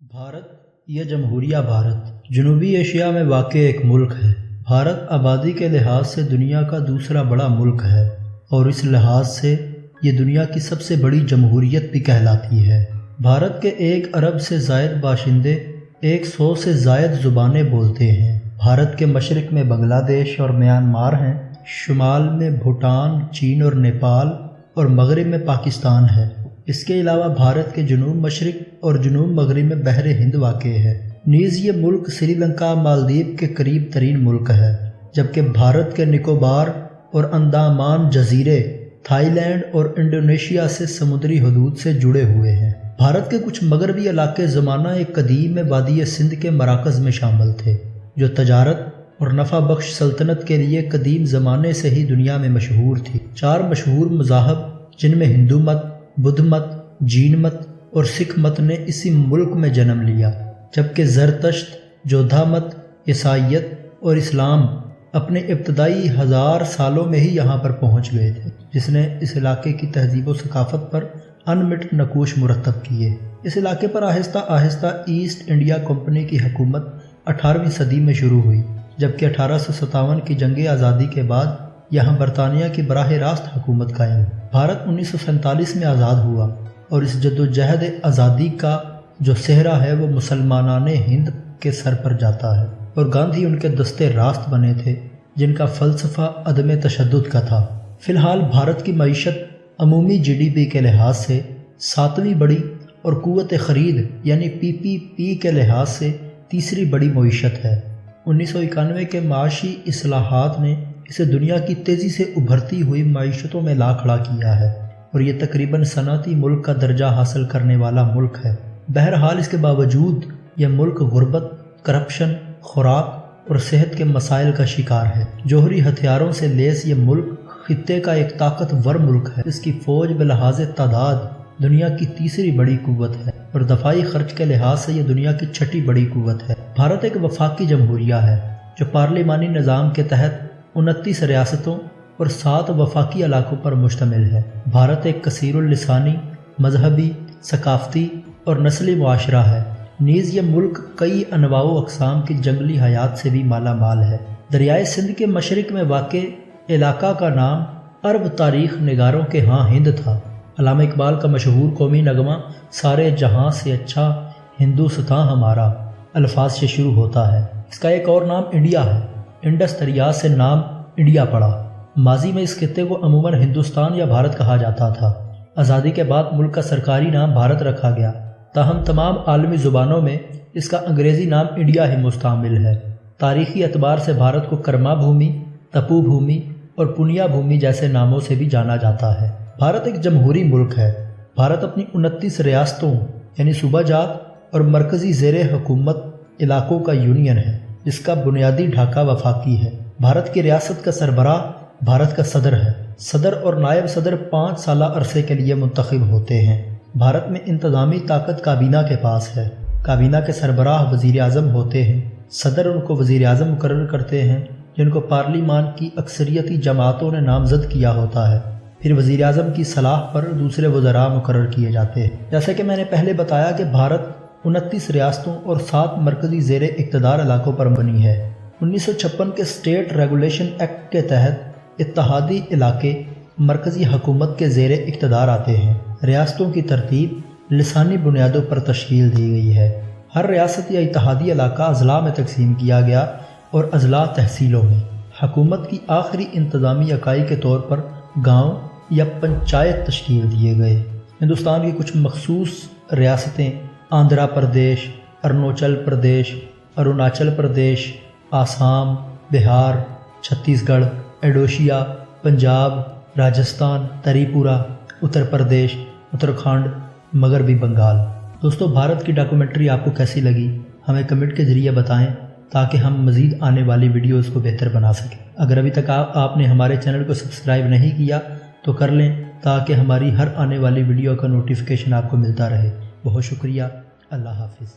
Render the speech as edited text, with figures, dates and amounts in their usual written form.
भारत या जमहूरिया भारत जनूबी एशिया में वाक़ एक मुल्क है। भारत आबादी के लिहाज से दुनिया का दूसरा बड़ा मुल्क है और इस लिहाज से ये दुनिया की सबसे बड़ी जमहूरियत भी कहलाती है। भारत के 1 अरब से ज़ायद बाशिंदे 100 से ज़ायद ज़ुबानें बोलते हैं। भारत के मशरिक़ में बांग्लादेश और म्यांमार हैं, शुमाल में भूटान, चीन और नेपाल और मगरिब में पाकिस्तान है। इसके अलावा भारत के जनूब मशरिक़ और जनूब मगरिब में बहर हिंद वाक़ है। नीज़ ये मुल्क श्रीलंका, मालदीव के करीब तरीन मुल्क है, जबकि भारत के निकोबार और अंडमान जजीरे थाईलैंड और इंडोनेशिया से समुद्री हदूद से जुड़े हुए हैं। भारत के कुछ मगरबी इलाके ज़माना एक कदीम में वादी सिंध के मराकज़ में शामिल थे, जो तजारत और नफ़ा बख्श सल्तनत के लिए कदीम ज़माने से ही दुनिया में मशहूर थी। 4 मशहूर मज़ाहब जिनमें हिंदू मत, बुद्ध मत, जीन मत और सिख मत ने इसी मुल्क में जन्म लिया, जबकि ज़रतश्त, जोधा मत, ईसाईयत और इस्लाम अपने इब्तदाई 1000 सालों में ही यहाँ पर पहुँच गए थे, जिसने इस इलाके की तहजीब व सकाफ़त पर अनमिट नकूश मुरतब किए। इस इलाके पर Aahista Aahista east India company की हुकूमत 18वीं सदी में शुरू हुई, जबकि 1857 की जंग आज़ादी के बाद यहाँ बरतानिया की बराह रास्त हुकूमत कायम। भारत 1947 में आज़ाद हुआ और इस जद्दोजहद आज़ादी का जो सेहरा है वो मुसलमानाने हिंद के सर पर जाता है, और गांधी उनके दस्ते रास्त बने थे, जिनका फ़लसफ़ा अदम तशद्दुद का था। फ़िलहाल भारत की मईशत अमूमी GDP के लिहाज से 7वीं बड़ी और क़ुव्वत ख़रीद यानी PPP के लिहाज से 3री बड़ी मईशत है। 1991 के माशी इस्लाहात ने इसे दुनिया की तेज़ी से उभरती हुई मईशतों में ला खड़ा किया है और ये तकरीबन सनअती मुल्क का दर्जा हासिल करने वाला मुल्क है। बहरहाल इसके बावजूद यह मुल्क गुर्बत, करप्शन, खुराक और सेहत के मसाइल का शिकार है। जौहरी हथियारों से लैस ये मुल्क खित्ते का एक ताकतवर मुल्क है। इसकी फ़ौज बिलहाज तादाद दुनिया की 3री बड़ी कुव्वत है और दफाई खर्च के लिहाज से यह दुनिया की 6ठी बड़ी कुव्वत है। भारत एक वफाकी जमहूरिया है जो पार्लिमानी निज़ाम के तहत 29 रियासतों और 7 वफाकी इलाकों पर मुश्तमिल है। भारत एक कसीरुल लिसानी, मजहबी, सकाफ़ती और नस्ली मुआशरा है। नीज़ ये मुल्क कई अनवाओ अक़साम की जंगली हयात से भी माला माल है। दरियाए सिंध के मशरिक़ में वाक़ इलाका का नाम अरब तारीख़ निगारों के हाँ हिंद था। अल्लामा इकबाल का मशहूर कौमी नगमा सारे जहाँ से अच्छा हिंदुस्तान हमारा अल्फाज से शुरू होता है। इसका एक और नाम इंडिया है। इंडस दरिया से नाम इंडिया पड़ा। माजी में इस खित्ते को अमूमन हिंदुस्तान या भारत कहा जाता था। आज़ादी के बाद मुल्क का सरकारी नाम भारत रखा गया, ताहम तमाम आलमी ज़ुबानों में इसका अंग्रेज़ी नाम इंडिया ही मुस्तामिल है। तारीख़ी एतबार से भारत को कर्मा भूमि, तपू भूमि और पुनिया भूमि जैसे नामों से भी जाना जाता है। भारत एक जमहूरी मुल्क है। भारत अपनी 29 रियासतों यानी सूबा जात और मरकज़ी ज़ेर हुकूमत इलाकों का यूनियन है, जिसका बुनियादी ढांचा वफाकी है। भारत की रियासत का सरबराह भारत का सदर है। सदर और नायब सदर 5 साला अरसे के लिए मुंतखब होते हैं। भारत में इंतज़ामी ताकत काबीना के पास है। काबीना के सरबराह वज़ीर आज़म होते हैं। सदर उनको वज़ीर आज़म मुकर्रर करते हैं, जिनको पार्लिमान की अक्सरियती जमातों ने नामज़द किया होता है। फिर वज़ीर आज़म की सलाह पर दूसरे वज़रा मुकर्रर किए जाते हैं। जैसे कि मैंने पहले बताया कि भारत 29 रियासतों और 7 मरकज़ी ज़ेर इक़्तिदार इलाकों पर बनी है। 1956 के स्टेट रेगुलेशन एक्ट के तहत इत्तहादी इलाके मरकज़ी हुकूमत के ज़ेर इक़्तिदार आते हैं। रियासतों की तरतीब लिसानी बुनियादों पर तश्कील दी गई है। हर रियासत या इत्तहादी इलाका अज़ला में तकसीम किया गया और अज़ला तहसीलों में। हुकूमत की आखिरी इंतज़ामी इकाई के तौर पर गाँव या पंचायत तश्कील दिए गए। हिंदुस्तान की कुछ मखसूस रियासतें आंध्र प्रदेश, अरुणाचल प्रदेश, अरुणाचल प्रदेश, आसाम, बिहार, छत्तीसगढ़, ओडिशा, पंजाब, राजस्थान, त्रिपुरा, उत्तर प्रदेश, उत्तराखंड, मगरबी बंगाल। दोस्तों, भारत की डॉक्यूमेंट्री आपको कैसी लगी हमें कमेंट के ज़रिए बताएं, ताकि हम मज़ीद आने वाली वीडियोज़ को बेहतर बना सकें। अगर अभी तक आपने हमारे चैनल को सब्सक्राइब नहीं किया तो कर लें, ताकि हमारी हर आने वाली वीडियो का नोटिफिकेशन आपको मिलता रहे। बहुत शुक्रिया। अल्लाह हाफ़िज़।